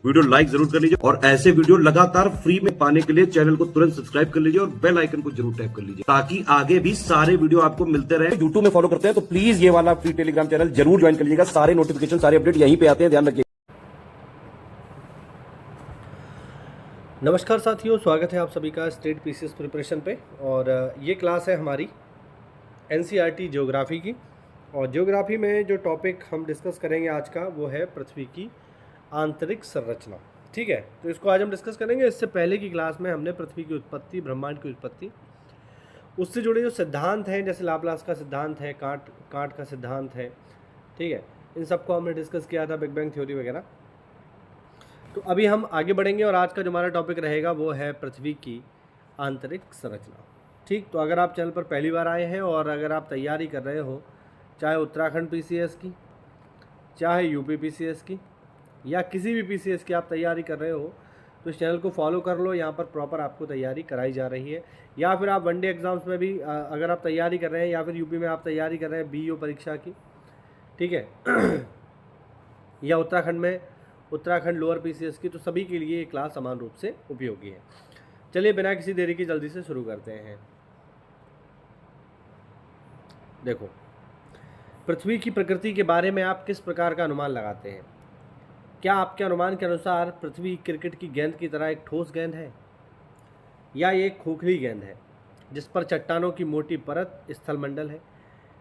Video like जरूर कर लीजिए और ऐसे वीडियो लगातार फ्री में पाने के लिए चैनल को तुरंत सब्सक्राइब कर लीजिए और बेल आइकन को जरूर टैप कर लीजिए ताकि आगे भी सारे वीडियो आपको मिलते रहे। यूट्यूब में फॉलो करते हैं तो प्लीज ये वाला फ्री टेलीग्राम चैनल जरूर ज्वाइन कर लीजिएगा। सारे नोटिफिकेशन सारे अपडेट यहीं पे आते हैं, ध्यान रखिए। नमस्कार साथियों, स्वागत है आप सभी का स्टेट पीसीएस प्रिपरेशन पे। और ये क्लास है हमारी एनसीईआरटी ज्योग्राफी की। और ज्योग्राफी में जो टॉपिक हम डिस्कस करेंगे आज का वो है पृथ्वी की आंतरिक संरचना। ठीक है, तो इसको आज हम डिस्कस करेंगे। इससे पहले की क्लास में हमने पृथ्वी की उत्पत्ति, ब्रह्मांड की उत्पत्ति, उससे जुड़े जो सिद्धांत हैं जैसे लाप्लास का सिद्धांत है, कांट का सिद्धांत है, ठीक है, इन सबको हमने डिस्कस किया था, बिग बैंग थ्योरी वगैरह। तो अभी हम आगे बढ़ेंगे और आज का जो हमारा टॉपिक रहेगा वो है पृथ्वी की आंतरिक संरचना। ठीक, तो अगर आप चैनल पर पहली बार आए हैं और अगर आप तैयारी कर रहे हो चाहे उत्तराखंड पीसीएस की, चाहे यूपी पीसीएस की, या किसी भी पीसीएस की आप तैयारी कर रहे हो तो इस चैनल को फॉलो कर लो। यहाँ पर प्रॉपर आपको तैयारी कराई जा रही है। या फिर आप वनडे एग्ज़ाम्स में भी अगर आप तैयारी कर रहे हैं, या फिर यूपी में आप तैयारी कर रहे हैं बीईओ परीक्षा की, ठीक है, या उत्तराखंड लोअर पीसीएस की, तो सभी के लिए ये क्लास समान रूप से उपयोगी है। चलिए बिना किसी देरी की जल्दी से शुरू करते हैं। देखो, पृथ्वी की प्रकृति के बारे में आप किस प्रकार का अनुमान लगाते हैं? क्या आपके अनुमान के अनुसार पृथ्वी क्रिकेट की गेंद की तरह एक ठोस गेंद है, या ये एक खोखली गेंद है जिस पर चट्टानों की मोटी परत स्थलमंडल है?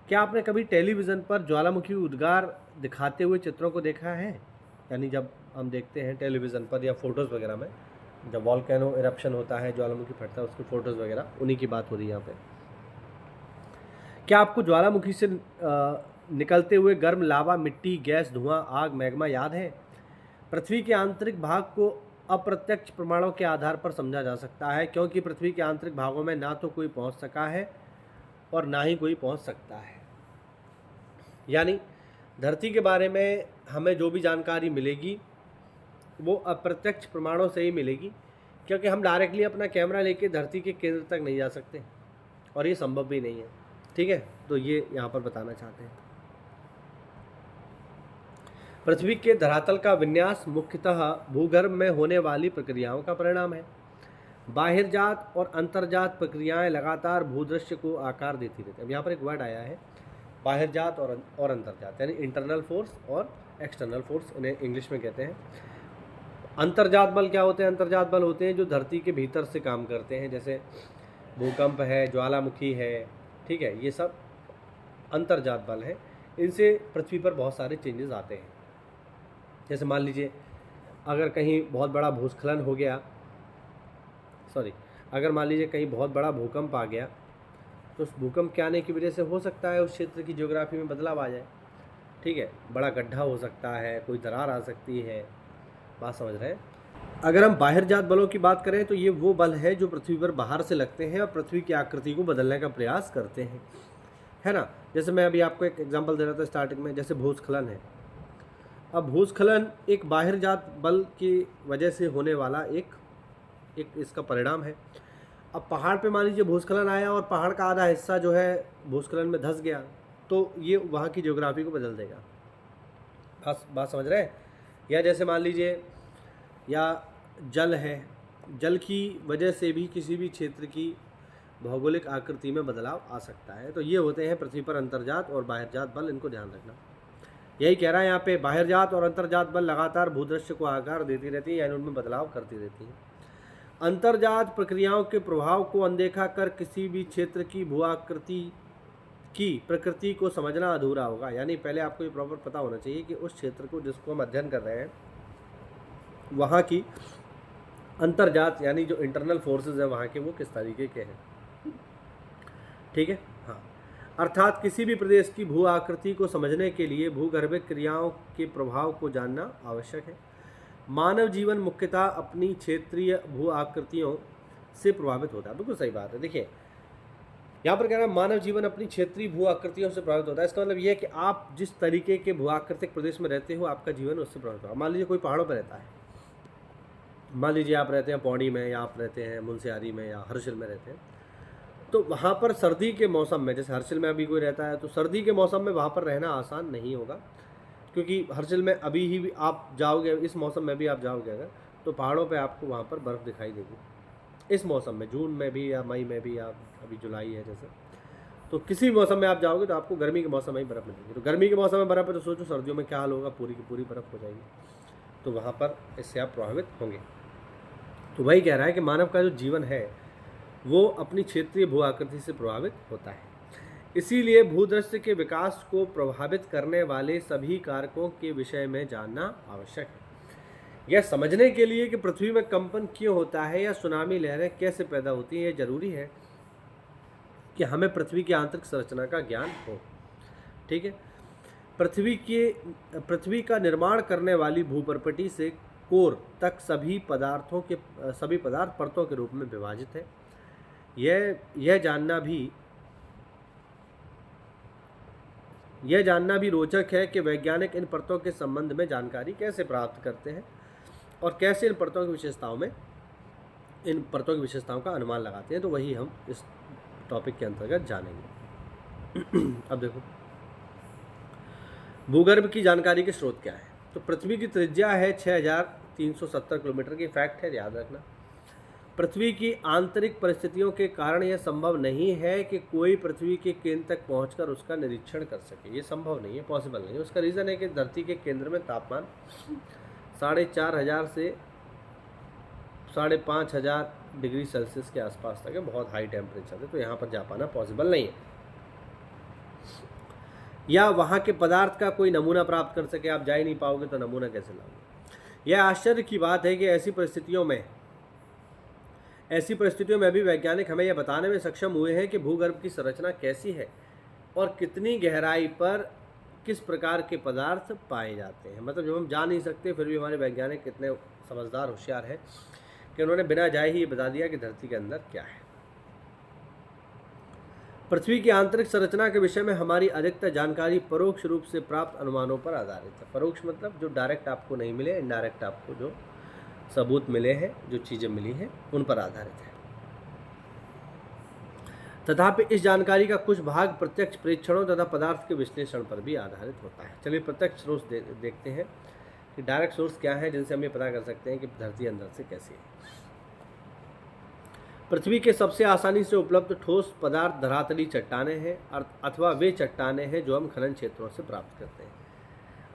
क्या आपने कभी टेलीविज़न पर ज्वालामुखी उद्गार दिखाते हुए चित्रों को देखा है? यानी जब हम देखते हैं टेलीविज़न पर या फोटोज़ वगैरह में, जब वॉल्केनो इरप्शन होता है, ज्वालामुखी फटता है, उसकी फ़ोटोज़ वगैरह, उन्हीं की बात हो रही है यहाँ पे। क्या आपको ज्वालामुखी से निकलते हुए गर्म लावा, मिट्टी, गैस, धुआं, आग, मैग्मा याद है? पृथ्वी के आंतरिक भाग को अप्रत्यक्ष प्रमाणों के आधार पर समझा जा सकता है, क्योंकि पृथ्वी के आंतरिक भागों में ना तो कोई पहुंच सका है और ना ही कोई पहुंच सकता है। यानी धरती के बारे में हमें जो भी जानकारी मिलेगी वो अप्रत्यक्ष प्रमाणों से ही मिलेगी, क्योंकि हम डायरेक्टली अपना कैमरा लेके धरती के केंद्र तक नहीं जा सकते और ये संभव भी नहीं है। ठीक है, तो ये यहाँ पर बताना चाहते हैं। पृथ्वी के धरातल का विन्यास मुख्यतः भूगर्भ में होने वाली प्रक्रियाओं का परिणाम है। बाहिरजात और अंतर्जात प्रक्रियाएं लगातार भूदृश्य को आकार देती रहती हैं। अब यहाँ पर एक वर्ड आया है, बाहिरजात और अंतर्जात, यानी इंटरनल फोर्स और एक्सटर्नल फोर्स, इन्हें इंग्लिश में कहते हैं। अंतर्जात बल क्या होते हैं? अंतर्जात बल होते हैं जो धरती के भीतर से काम करते हैं, जैसे भूकंप है, ज्वालामुखी है, ठीक है, ये सब अंतर्जात बल है। इनसे पृथ्वी पर बहुत सारे चेंजेस आते हैं। जैसे मान लीजिए अगर कहीं बहुत बड़ा भूस्खलन हो गया, अगर मान लीजिए कहीं बहुत बड़ा भूकंप आ गया, तो उस भूकंप के आने की वजह से हो सकता है उस क्षेत्र की ज्योग्राफी में बदलाव आ जाए। ठीक है, बड़ा गड्ढा हो सकता है, कोई दरार आ सकती है। बात समझ रहे हैं? अगर हम बाहिरजात बलों की बात करें तो ये वो बल है जो पृथ्वी पर बाहर से लगते हैं और पृथ्वी की आकृति को बदलने का प्रयास करते हैं, है ना। जैसे मैं अभी आपको एक एग्जांपल दे रहा था स्टार्टिंग में, जैसे भूस्खलन है। अब भूस्खलन एक बाहिरजात बल की वजह से होने वाला एक इसका परिणाम है। अब पहाड़ पे मान लीजिए भूस्खलन आया और पहाड़ का आधा हिस्सा जो है भूस्खलन में धंस गया, तो ये वहाँ की ज्योग्राफी को बदल देगा। बात समझ रहे हैं? या जैसे मान लीजिए या जल है, जल की वजह से भी किसी भी क्षेत्र की भौगोलिक आकृति में बदलाव आ सकता है। तो ये होते हैं पृथ्वी पर अंतर्जात और बाहिरजात बल, इनको ध्यान रखना। यही कह रहा है यहाँ पे, बाहिरजात और अंतर्जात बल लगातार भूदृश्य को आकार देती रहती है, यानी उनमें बदलाव करती रहती है। अंतर्जात प्रक्रियाओं के प्रभाव को अनदेखा कर किसी भी क्षेत्र की भू आकृति की प्रकृति को समझना अधूरा होगा। यानी पहले आपको ये प्रॉपर पता होना चाहिए कि उस क्षेत्र को जिसको हम अध्ययन कर रहे हैं वहाँ की अंतर्जात यानी जो इंटरनल फोर्सेस है वहाँ के, वो किस तरीके के हैं। ठीक है, हाँ। अर्थात किसी भी प्रदेश की भू आकृति को समझने के लिए भूगर्भिक क्रियाओं के प्रभाव को जानना आवश्यक है। मानव जीवन मुख्यतः अपनी क्षेत्रीय भू आकृतियों से प्रभावित होता है। बिल्कुल सही बात है। देखिए यहाँ पर कह रहा है मानव जीवन अपनी क्षेत्रीय भू आकृतियों से प्रभावित होता है। इसका मतलब ये है कि आप जिस तरीके के भू आकृतिक प्रदेश में रहते हो, आपका जीवन उससे प्रभावित होगा। मान लीजिए कोई पहाड़ों पर रहता है, मान लीजिए आप रहते हैं पौड़ी में, या आप रहते हैं मुंशियारी में, या हर्षिल में रहते हैं, तो वहाँ पर सर्दी के मौसम में, जैसे हर्षिल में अभी कोई रहता है, तो सर्दी के मौसम में वहाँ पर रहना आसान नहीं होगा, क्योंकि हर्षिल में अभी ही भी आप जाओगे, इस मौसम में भी आप जाओगे अगर, तो पहाड़ों पे आपको वहाँ पर बर्फ़ दिखाई देगी इस मौसम में, जून में भी या मई में भी, या अभी जुलाई है जैसे, तो किसी भी मौसम में आप जाओगे तो आपको गर्मी के मौसम में ही बर्फ़ मिलेगी। तो गर्मी के मौसम में बर्फ़ है तो सोचो सर्दियों में क्या हाल होगा, पूरी की पूरी बर्फ़ हो जाएगी, तो वहाँ पर इससे आप प्रभावित होंगे। तो वही कह रहा है कि मानव का जो जीवन है वो अपनी क्षेत्रीय भू आकृति से प्रभावित होता है। इसीलिए भूदृश्य के विकास को प्रभावित करने वाले सभी कारकों के विषय में जानना आवश्यक है। यह समझने के लिए कि पृथ्वी में कंपन क्यों होता है या सुनामी लहरें कैसे पैदा होती हैं, यह जरूरी है कि हमें पृथ्वी की आंतरिक संरचना का ज्ञान हो। ठीक है, पृथ्वी का निर्माण करने वाली भूपर्पटी से कोर तक सभी पदार्थ परतों के रूप में विभाजित है। यह जानना भी रोचक है कि वैज्ञानिक इन परतों के संबंध में जानकारी कैसे प्राप्त करते हैं और कैसे इन परतों की विशेषताओं का अनुमान लगाते हैं। तो वही हम इस टॉपिक के अंतर्गत जानेंगे। अब देखो, भूगर्भ की जानकारी के स्रोत क्या है। तो पृथ्वी की त्रिज्या है 6370 किलोमीटर की, फैक्ट है, याद रखना। पृथ्वी की आंतरिक परिस्थितियों के कारण यह संभव नहीं है कि कोई पृथ्वी के केंद्र तक पहुंचकर उसका निरीक्षण कर सके, ये संभव नहीं है, पॉसिबल नहीं है। उसका रीज़न है कि धरती के केंद्र में तापमान 4500 से 5500 डिग्री सेल्सियस के आसपास तक है, बहुत हाई टेम्परेचर है, तो यहाँ पर जा पाना पॉसिबल नहीं है। या वहाँ के पदार्थ का कोई नमूना प्राप्त कर सके, आप जा ही नहीं पाओगे तो नमूना कैसे लाओगे। यह आश्चर्य की बात है कि ऐसी परिस्थितियों में भी वैज्ञानिक हमें यह बताने में सक्षम हुए हैं कि भूगर्भ की संरचना कैसी है और कितनी गहराई पर किस प्रकार के पदार्थ पाए जाते हैं। मतलब जब हम जा नहीं सकते फिर भी हमारे वैज्ञानिक कितने समझदार होशियार हैं कि उन्होंने बिना जाए ही ये बता दिया कि धरती के अंदर क्या है। पृथ्वी की आंतरिक संरचना के विषय में हमारी अधिकतर जानकारी परोक्ष रूप से प्राप्त अनुमानों पर आधारित है। परोक्ष मतलब जो डायरेक्ट आपको नहीं मिले, इनडायरेक्ट आपको जो सबूत मिले हैं, जो चीज़ें मिली हैं, उन पर आधारित है। तथापि इस जानकारी का कुछ भाग प्रत्यक्ष परीक्षणों तथा पदार्थ के विश्लेषण पर भी आधारित होता है। चलिए प्रत्यक्ष सोर्स देखते हैं कि डायरेक्ट सोर्स क्या है जिनसे हम ये पता कर सकते हैं कि धरती अंदर से कैसी है। पृथ्वी के सबसे आसानी से उपलब्ध ठोस पदार्थ धरातली चट्टानें हैं अथवा वे चट्टानें हैं जो हम खनन क्षेत्रों से प्राप्त करते हैं।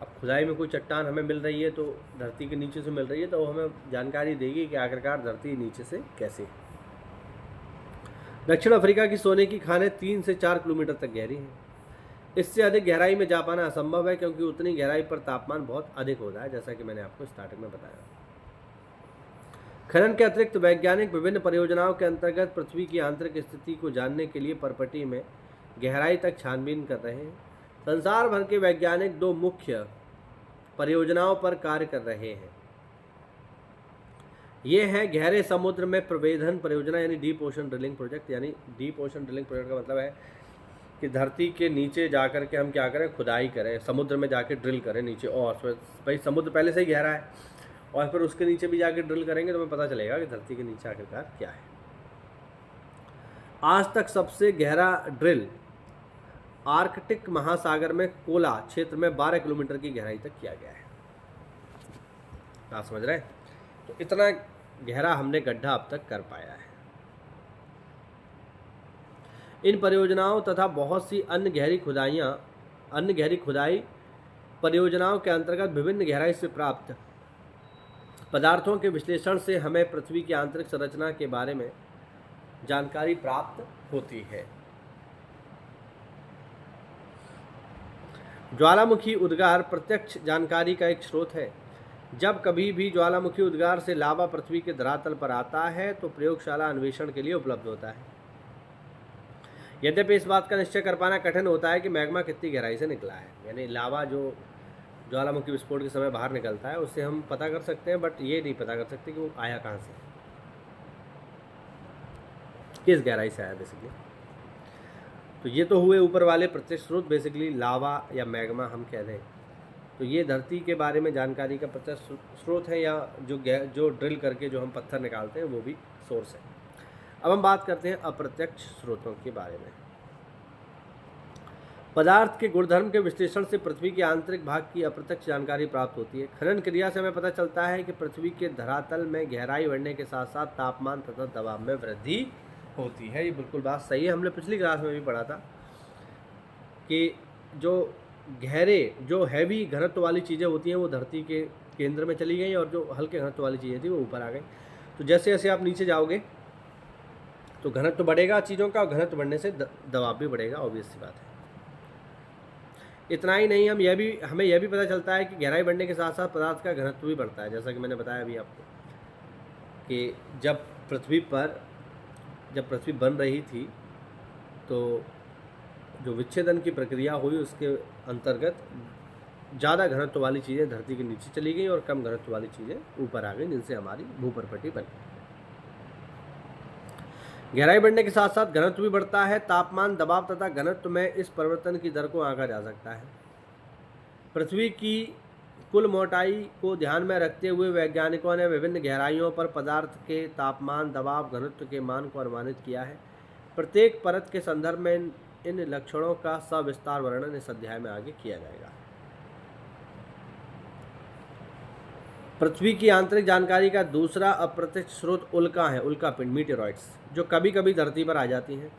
अब खुदाई में कोई चट्टान हमें मिल रही है तो धरती के नीचे से मिल रही है, तो वो हमें जानकारी देगी कि आखिरकार धरती नीचे से कैसे है। दक्षिण अफ्रीका की सोने की खानें 3 से 4 किलोमीटर तक गहरी हैं। इससे अधिक गहराई में जा पाना असंभव है क्योंकि उतनी गहराई पर तापमान बहुत अधिक होता है, जैसा कि मैंने आपको स्टार्टिंग में बताया। खनन के अतिरिक्त वैज्ञानिक विभिन्न परियोजनाओं के अंतर्गत पृथ्वी की आंतरिक स्थिति को जानने के लिए परपटी में गहराई तक छानबीन कर रहे हैं। संसार भर के वैज्ञानिक 2 मुख्य परियोजनाओं पर कार्य कर रहे हैं। ये है गहरे समुद्र में प्रवेधन परियोजना यानी डीप ओशन ड्रिलिंग प्रोजेक्ट। यानी डीप ओशन ड्रिलिंग प्रोजेक्ट का मतलब है कि धरती के नीचे जाकर के हम क्या करें, खुदाई करें, समुद्र में जाके ड्रिल करें नीचे, और भाई समुद्र पहले से ही गहरा है और फिर उसके नीचे भी जाके ड्रिल करेंगे तो हमें पता चलेगा कि धरती के नीचे आखिरकार क्या है। आज तक सबसे गहरा ड्रिल आर्कटिक महासागर में कोला क्षेत्र में 12 किलोमीटर की गहराई तक किया गया है। आप समझ रहे हैं? तो इतना गहरा हमने गड्ढा अब तक कर पाया है। इन परियोजनाओं तथा बहुत सी अन्य गहरी खुदाई परियोजनाओं के अंतर्गत विभिन्न गहराई से प्राप्त पदार्थों के विश्लेषण से हमें पृथ्वी की आंतरिक संरचना के बारे में जानकारी प्राप्त होती है। ज्वालामुखी उद्गार प्रत्यक्ष जानकारी का एक स्रोत है। जब कभी भी ज्वालामुखी उद्गार से लावा पृथ्वी के धरातल पर आता है तो प्रयोगशाला अन्वेषण के लिए उपलब्ध होता है। यद्यपि इस बात का निश्चय कर पाना कठिन होता है कि मैग्मा कितनी गहराई से निकला है। यानी लावा जो ज्वालामुखी विस्फोट के समय बाहर निकलता है उससे हम पता कर सकते हैं, बट ये नहीं पता कर सकते कि वो आया कहाँ से, किस गहराई से आया बेसिकली। तो ये तो हुए ऊपर वाले प्रत्यक्ष स्रोत, बेसिकली लावा या मैग्मा हम कह दें। तो ये धरती के बारे में जानकारी का प्रत्यक्ष स्रोत है, या जो ड्रिल करके जो हम पत्थर निकालते हैं वो भी सोर्स है। अब हम बात करते हैं अप्रत्यक्ष स्रोतों के बारे में। पदार्थ के गुणधर्म के विश्लेषण से पृथ्वी के आंतरिक भाग की अप्रत्यक्ष जानकारी प्राप्त होती है। खनन क्रिया से हमें पता चलता है कि पृथ्वी के धरातल में गहराई बढ़ने के साथ साथ तापमान तथा दबाव में वृद्धि होती है। ये बिल्कुल बात सही है, हमने पिछली क्लास में भी पढ़ा था कि जो हैवी घनत्व वाली चीज़ें होती हैं वो धरती के केंद्र में चली गई और जो हल्के घनत्व वाली चीज़ें थी वो ऊपर आ गई। तो जैसे जैसे आप नीचे जाओगे तो घनत्व बढ़ेगा चीज़ों का, और घनत्व बढ़ने से दबाव भी बढ़ेगा, ऑब्वियस सी बात है। इतना ही नहीं, हमें यह भी पता चलता है कि गहराई बढ़ने के साथ साथ पदार्थ का घनत्व भी बढ़ता है। जैसा कि मैंने बताया अभी आपको कि जब पृथ्वी बन रही थी तो जो विच्छेदन की प्रक्रिया हुई उसके अंतर्गत ज़्यादा घनत्व वाली चीज़ें धरती के नीचे चली गई और कम घनत्व वाली चीज़ें ऊपर आ गई, जिनसे हमारी भूपर्पटी बनी। गहराई बढ़ने के साथ साथ घनत्व भी बढ़ता है। तापमान, दबाव तथा घनत्व में इस परिवर्तन की दर को आंका जा सकता है। पृथ्वी की कुल मोटाई को ध्यान में रखते हुए वैज्ञानिकों ने विभिन्न गहराइयों पर पदार्थ के तापमान, दबाव, घनत्व के मान को अनुमानित किया है। प्रत्येक परत के संदर्भ में इन लक्षणों का सविस्तार वर्णन इस अध्याय में आगे किया जाएगा। पृथ्वी की आंतरिक जानकारी का दूसरा अप्रत्यक्ष स्रोत उल्का है, उल्का पिंड, मीटेरॉइड्स, जो कभी कभी धरती पर आ जाती हैं।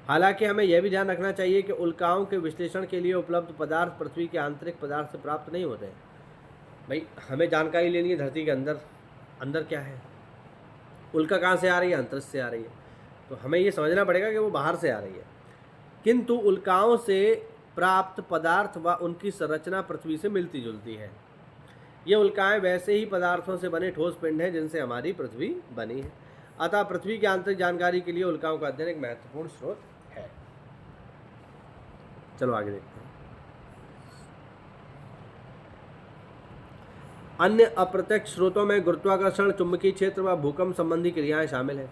हालांकि हमें यह भी ध्यान रखना चाहिए कि उल्काओं के विश्लेषण के लिए उपलब्ध पदार्थ पृथ्वी के आंतरिक पदार्थ से प्राप्त नहीं होते हैं। भाई हमें जानकारी लेनी है धरती के अंदर क्या है, उल्का कहाँ से आ रही है, अंतरिक्ष से आ रही है, तो हमें ये समझना पड़ेगा कि वो बाहर से आ रही है। किंतु उल्काओं से प्राप्त पदार्थ व उनकी संरचना पृथ्वी से मिलती जुलती है। ये उल्काएं वैसे ही पदार्थों से बने ठोस पिंड हैं जिनसे हमारी पृथ्वी बनी है। अतः पृथ्वी की आंतरिक जानकारी के लिए उल्काओं का अध्ययन एक महत्वपूर्ण स्रोत है। चलो आगे देखते हैं। अन्य अप्रत्यक्ष स्रोतों में गुरुत्वाकर्षण, चुंबकीय क्षेत्र व भूकंप संबंधी क्रियाएं शामिल हैं।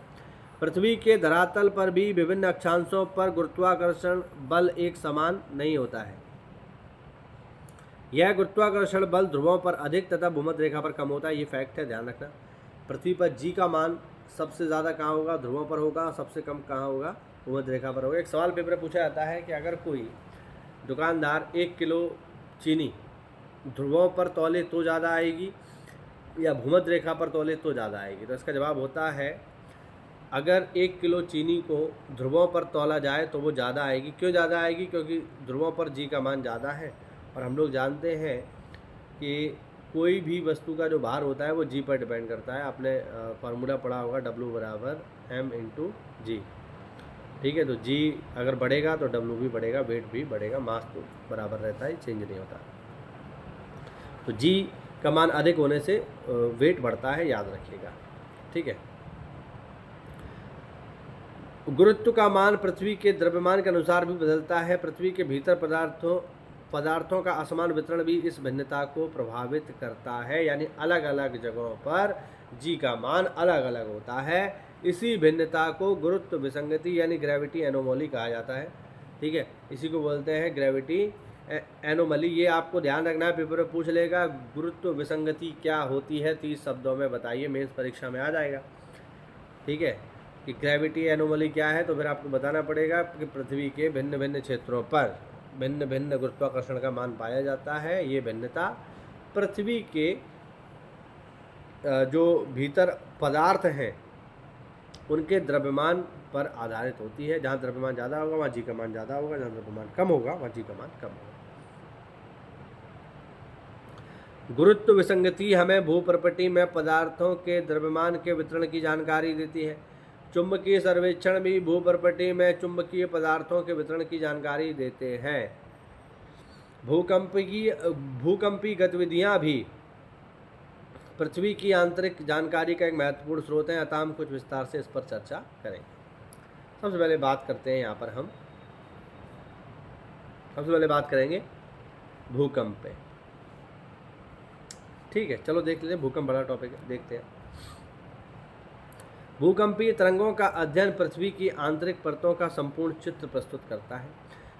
पृथ्वी के धरातल पर भी विभिन्न अक्षांशों पर गुरुत्वाकर्षण बल एक समान नहीं होता है। यह गुरुत्वाकर्षण बल ध्रुवों पर अधिक तथा भूमध्य रेखा पर कम होता है। ये फैक्ट है, ध्यान रखना। पृथ्वी पर जी का मान सबसे ज़्यादा कहाँ होगा, ध्रुवों पर होगा, सबसे कम कहाँ होगा, भूमध्य रेखा पर होगा। एक सवाल पेपर में पूछा जाता है कि अगर कोई दुकानदार 1 किलो चीनी ध्रुवों पर तौले तो ज़्यादा आएगी या भूमध्य रेखा पर तौले तो ज़्यादा आएगी, तो इसका जवाब होता है अगर 1 किलो चीनी को ध्रुवों पर तौला जाए तो वो ज़्यादा आएगी। क्यों ज़्यादा आएगी? क्योंकि ध्रुवों पर जी का मान ज़्यादा है और हम लोग जानते हैं कि कोई भी वस्तु का जो भार होता है वो जी पर डिपेंड करता है। आपने फार्मूला पढ़ा होगा W बराबर m/g, ठीक है। तो जी अगर बढ़ेगा तो W भी बढ़ेगा, वेट भी बढ़ेगा, मास तो बराबर रहता है, चेंज नहीं होता। तो जी का मान अधिक होने से वेट बढ़ता है, याद रखिएगा, ठीक है। गुरुत्व का मान पृथ्वी के द्रव्यमान के अनुसार भी बदलता है। पृथ्वी के भीतर पदार्थों का असमान वितरण भी इस भिन्नता को प्रभावित करता है, यानी अलग अलग जगहों पर जी का मान अलग अलग होता है। इसी भिन्नता को गुरुत्व विसंगति यानी ग्रेविटी एनोमली कहा जाता है, ठीक है। इसी को बोलते हैं ग्रेविटी एनोमली। ये आपको ध्यान रखना है, पेपर में पूछ लेगा गुरुत्व विसंगति क्या होती है, 30 शब्दों में बताइए, मेंस परीक्षा में आ जाएगा, ठीक है। कि ग्रेविटी एनोमली क्या है, तो फिर आपको बताना पड़ेगा कि पृथ्वी के भिन्न भिन्न क्षेत्रों पर भिन्न भिन्न गुरुत्वाकर्षण का मान पाया जाता है। ये भिन्नता पृथ्वी के जो भीतर पदार्थ हैं उनके द्रव्यमान पर आधारित होती है। जहाँ द्रव्यमान ज़्यादा होगा वहाँ जी का मान ज़्यादा होगा, जहाँ द्रव्यमान कम होगा वहाँ जी का मान कम होगा। गुरुत्व विसंगति हमें भूप्रपटी में पदार्थों के द्रव्यमान के वितरण की जानकारी देती है। चुंबकीय सर्वेक्षण भी भूप्रपटी में चुंबकीय पदार्थों के वितरण की जानकारी देते हैं। भूकंपी गतिविधियां भी पृथ्वी की आंतरिक जानकारी का एक महत्वपूर्ण स्रोत है। अतः हम कुछ विस्तार से इस पर चर्चा करेंगे। सबसे पहले बात करते हैं, यहाँ पर हम सबसे पहले बात करेंगे भूकंप पे, ठीक है। चलो देख लेते हैं, भूकंप बड़ा टॉपिक है, देखते हैं। भूकंपीय तरंगों का अध्ययन पृथ्वी की आंतरिक परतों का संपूर्ण चित्र प्रस्तुत करता है।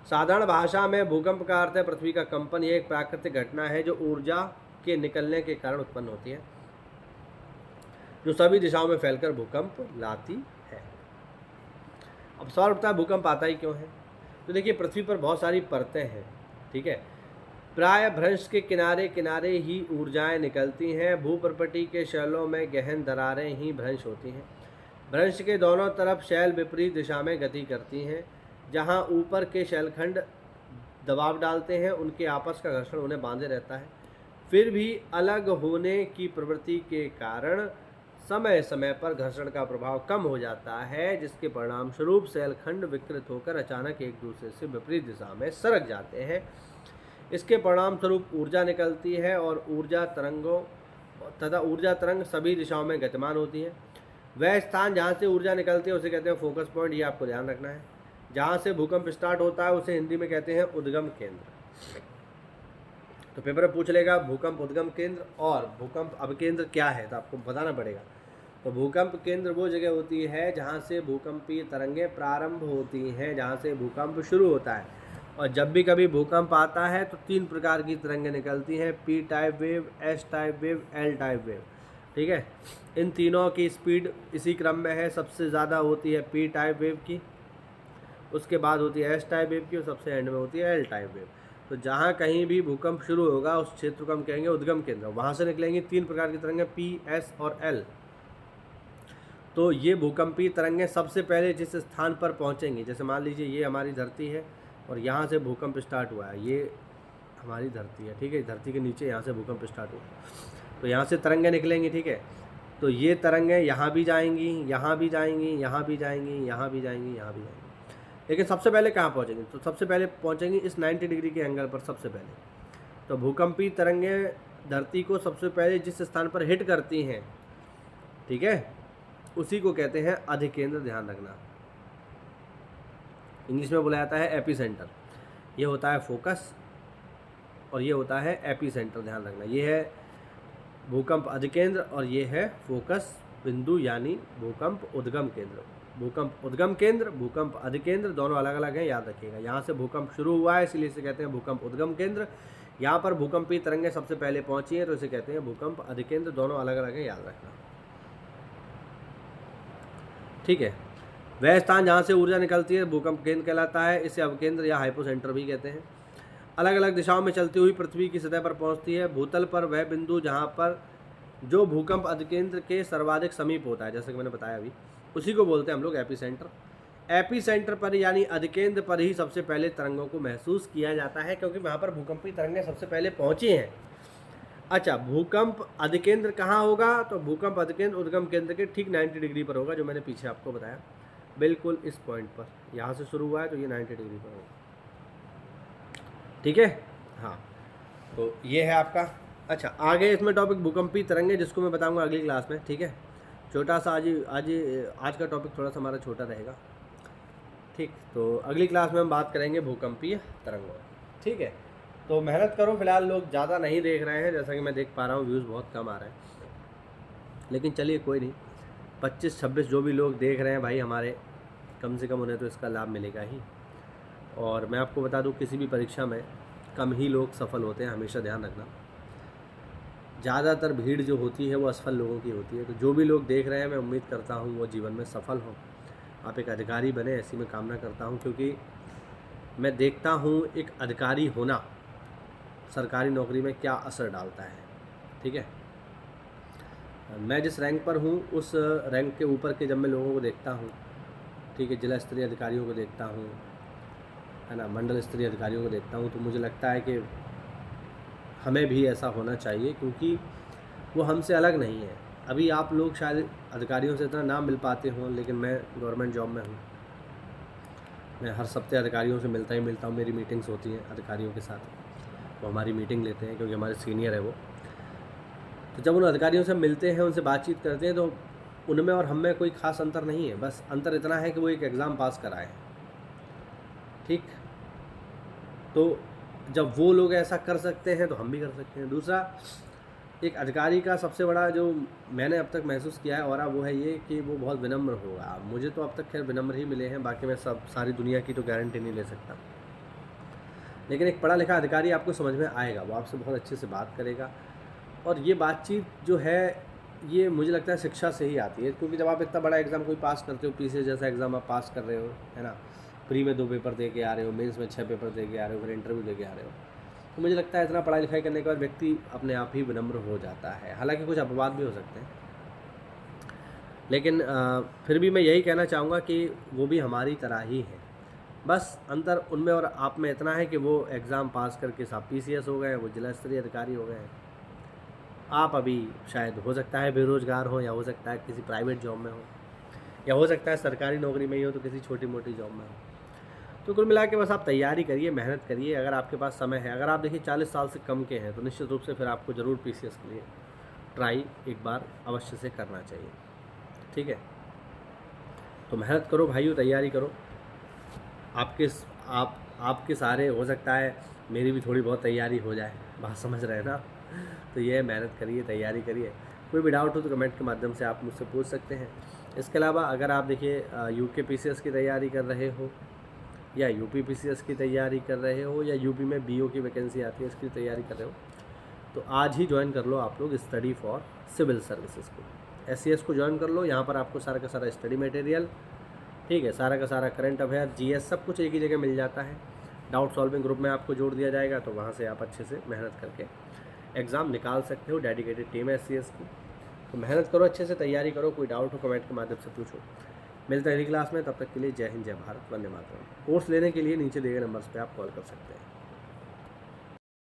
साधारण भाषा में भूकंप का अर्थ है पृथ्वी का कंपन। यह एक प्राकृतिक घटना है जो ऊर्जा के निकलने के कारण उत्पन्न होती है, जो सभी दिशाओं में फैलकर भूकंप लाती है। अब सवाल उठता है भूकंप आता ही क्यों है? तो देखिए पृथ्वी पर बहुत सारी परतें हैं, ठीक है। प्राय भ्रंश के किनारे किनारे ही ऊर्जाएं निकलती हैं, भूप्रपटी के शैलों में गहन दरारें ही भ्रंश होती हैं। भ्रंश के दोनों तरफ शैल विपरीत दिशा में गति करती हैं। जहां ऊपर के शैलखंड दबाव डालते हैं, उनके आपस का घर्षण उन्हें बांधे रहता है। फिर भी अलग होने की प्रवृत्ति के कारण समय समय पर घर्षण का प्रभाव कम हो जाता है, जिसके परिणाम स्वरूप शैलखंड विकृत होकर अचानक एक दूसरे से विपरीत दिशा में सरक जाते हैं। इसके परिणाम स्वरूप ऊर्जा निकलती है और ऊर्जा तरंग सभी दिशाओं में गतिमान होती है। वह स्थान जहाँ से ऊर्जा निकलती है उसे कहते हैं फोकस पॉइंट, ये आपको ध्यान रखना है। जहाँ से भूकंप स्टार्ट होता है उसे हिंदी में कहते हैं उद्गम केंद्र। तो पेपर में पूछ लेगा भूकंप उद्गम केंद्र और भूकंप अपकेंद्र क्या है, तो आपको बताना पड़ेगा। तो भूकंप केंद्र वो जगह होती है जहाँ से भूकंपीय तरंगें प्रारंभ होती हैं, जहाँ से भूकंप शुरू होता है। और जब भी कभी भूकंप आता है तो 3 प्रकार की तरंगें निकलती हैं, P type wave, S type wave, L type wave, ठीक है। इन तीनों की स्पीड इसी क्रम में है, सबसे ज़्यादा होती है पी टाइप वेव की, उसके बाद होती है एस टाइप वेव की और सबसे एंड में होती है एल टाइप वेव। तो जहाँ कहीं भी भूकंप शुरू होगा उस क्षेत्र को हम कहेंगे उद्गम केंद्र। वहाँ से निकलेंगी 3 प्रकार की तरंगें, पी, एस और एल। तो ये भूकंपीय तरंगें सबसे पहले जिस स्थान पर पहुँचेंगी, जैसे मान लीजिए ये हमारी धरती है और यहाँ से भूकंप स्टार्ट हुआ है, ये हमारी धरती है, ठीक है। धरती के नीचे यहाँ से भूकंप स्टार्ट हुआ, तो यहाँ से तरंगें निकलेंगी, ठीक है। तो ये तरंगें यहाँ भी जाएंगी, यहाँ भी जाएंगी, यहाँ भी जाएंगी, यहाँ भी जाएंगी, यहाँ भी जाएंगी। लेकिन सबसे पहले कहाँ पहुँचेंगी, तो सबसे पहले पहुँचेंगी इस 90 डिग्री के एंगल पर सबसे पहले। तो भूकंपीय तरंगें धरती को सबसे पहले जिस स्थान पर हिट करती हैं, ठीक है, उसी को कहते हैं अधिकेंद्र। ध्यान रखना, इंग्लिश में बोला जाता है एपीसेंटर। ये होता है फोकस और ये होता है एपीसेंटर। ध्यान रखना, ये है भूकंप अधिकेंद्र और ये है फोकस बिंदु यानी भूकंप उद्गम केंद्र। भूकंप उद्गम केंद्र, भूकंप अधिकेंद्र दोनों अलग अलग हैं, याद रखिएगा। यहाँ से भूकंप शुरू हुआ है इसलिए इसे कहते हैं भूकंप उद्गम केंद्र। यहाँ पर भूकंपीय तरंगें सबसे पहले पहुँची हैं तो इसे कहते हैं भूकंप अधिकेंद्र। दोनों अलग अलग हैं, याद रखना, ठीक है। वह स्थान जहाँ से ऊर्जा निकलती है भूकंप केंद्र कहलाता है। इसे अवकेंद्र या हाइपोसेंटर भी कहते हैं। अलग अलग दिशाओं में चलती हुई पृथ्वी की सतह पर पहुँचती है। भूतल पर वह बिंदु जहाँ पर जो भूकंप अधिकेंद्र के सर्वाधिक समीप होता है, जैसे कि मैंने बताया अभी, उसी को बोलते हैं हम लोग एपीसेंटर। एपीसेंटर पर यानी अधिकेंद्र पर ही सबसे पहले तरंगों को महसूस किया जाता है, क्योंकि वहाँ पर भूकंपीय तरंगें सबसे पहले पहुँची हैं। अच्छा, भूकंप अधिकेंद्र कहाँ होगा, तो भूकंप अधिकेंद्र उद्गम केंद्र के ठीक 90 डिग्री पर होगा, जो मैंने पीछे आपको बताया, बिल्कुल इस पॉइंट पर। यहाँ से शुरू हुआ है तो ये 90 डिग्री पर होगा, ठीक है। हाँ, तो ये है आपका। अच्छा, आगे इसमें टॉपिक भूकंपीय तरंगें, जिसको मैं बताऊंगा अगली क्लास में, ठीक है। छोटा सा आज का टॉपिक थोड़ा सा हमारा छोटा रहेगा, ठीक। तो अगली क्लास में हम बात करेंगे भूकंपीय तरंगों, ठीक है। तो मेहनत करो, फिलहाल लोग ज़्यादा नहीं देख रहे हैं, जैसा कि मैं देख पा रहा हूँ व्यूज़ बहुत कम आ रहे हैं, लेकिन चलिए कोई नहीं, 25-26 जो भी लोग देख रहे हैं भाई हमारे, कम से कम उन्हें तो इसका लाभ मिलेगा ही। और मैं आपको बता दूं, किसी भी परीक्षा में कम ही लोग सफल होते हैं, हमेशा ध्यान रखना। ज़्यादातर भीड़ जो होती है वो असफल लोगों की होती है। तो जो भी लोग देख रहे हैं, मैं उम्मीद करता हूँ वो जीवन में सफल हों, आप एक अधिकारी बने, ऐसी मैं कामना करता हूँ। क्योंकि मैं देखता हूँ एक अधिकारी होना सरकारी नौकरी में क्या असर डालता है, ठीक है। मैं जिस रैंक पर हूँ उस रैंक के ऊपर के जब मैं लोगों को देखता हूँ, ठीक है, जिला स्तरीय अधिकारियों को देखता हूँ, है ना, मंडल स्तरीय अधिकारियों को देखता हूँ, तो मुझे लगता है कि हमें भी ऐसा होना चाहिए, क्योंकि वो हमसे अलग नहीं है। अभी आप लोग शायद अधिकारियों से इतना ना मिल पाते हों, लेकिन मैं गवर्नमेंट जॉब में हूँ, मैं हर सप्ताह अधिकारियों से मिलता हूँ। मेरी मीटिंग्स होती हैं अधिकारियों के साथ, वो हमारी मीटिंग लेते हैं क्योंकि हमारे सीनियर है वो। तो जब उन अधिकारियों से मिलते हैं, उनसे बातचीत करते हैं, तो उनमें और हम में कोई ख़ास अंतर नहीं है। बस अंतर इतना है कि वो एक एग्ज़ाम पास कराए, ठीक। तो जब वो लोग ऐसा कर सकते हैं तो हम भी कर सकते हैं। दूसरा, एक अधिकारी का सबसे बड़ा जो मैंने अब तक महसूस किया है और वो है ये कि वो बहुत विनम्र होगा। मुझे तो अब तक खैर विनम्र ही मिले हैं, बाकी मैं सारी दुनिया की तो गारंटी नहीं ले सकता, लेकिन एक पढ़ा लिखा अधिकारी आपको समझ में आएगा, वो आपसे बहुत अच्छे से बात करेगा। और ये बातचीत जो है ये मुझे लगता है शिक्षा से ही आती है, क्योंकि जब आप इतना बड़ा एग्ज़ाम कोई पास करते हो, पीसीएस जैसा एग्ज़ाम आप पास कर रहे हो, है ना, प्री में 2 पेपर दे के आ रहे हो, मेंस में 6 पेपर दे के आ रहे हो, फिर इंटरव्यू दे के आ रहे हो। तो मुझे लगता है इतना पढ़ाई लिखाई करने के बाद व्यक्ति अपने आप ही विनम्र हो जाता है। हालांकि कुछ अपवाद भी हो सकते हैं, लेकिन फिर भी मैं यही कहना चाहूँगा कि वो भी हमारी तरह ही है। बस अंतर उनमें और आप में इतना है कि वो एग्ज़ाम पास करके साहब PCS हो गए हैं, वो जिला स्तरीय अधिकारी हो गए हैं। आप अभी शायद हो सकता है बेरोज़गार हो, या हो सकता है किसी प्राइवेट जॉब में हो, या हो सकता है सरकारी नौकरी में ही हो तो किसी छोटी मोटी जॉब में हो। तो कुल मिला के बस आप तैयारी करिए, मेहनत करिए। अगर आपके पास समय है, अगर आप देखिए 40 साल से कम के हैं, तो निश्चित रूप से फिर आपको ज़रूर PCS के लिए ट्राई एक बार अवश्य से करना चाहिए। ठीक है, तो मेहनत करो भाइयों, तैयारी करो। आपके सारे हो सकता है मेरी भी थोड़ी बहुत तैयारी हो जाए, बात समझ रहे हैं ना। तो ये मेहनत करिए, तैयारी करिए। कोई भी डाउट हो तो कमेंट के माध्यम से आप मुझसे पूछ सकते हैं। इसके अलावा अगर आप देखिए UK PCS की तैयारी कर रहे हो, या UP PCS की तैयारी कर रहे हो, या UP में BO की वैकेंसी आती है इसकी तैयारी कर रहे हो, तो आज ही ज्वाइन कर लो आप लोग स्टडी फॉर सिविल सर्विसेज को। SCS को ज्वाइन कर लो। यहाँ पर आपको सारा का सारा स्टडी मटेरियल, ठीक है, सारा का सारा करंट अफेयर, GS सब कुछ एक ही जगह मिल जाता है। डाउट सॉल्विंग ग्रुप में आपको जोड़ दिया जाएगा, तो वहाँ से आप अच्छे से मेहनत करके एग्ज़ाम निकाल सकते हो। डेडिकेटेड टीम है SCS की। तो मेहनत करो, अच्छे से तैयारी करो। कोई डाउट हो कमेंट के माध्यम से पूछो। मिलते हैं अगली क्लास में, तब तक के लिए जय हिंद, जय भारत, वंदे मातरम। कोर्स लेने के लिए नीचे दिए गए नंबर्स पे आप कॉल कर सकते हैं।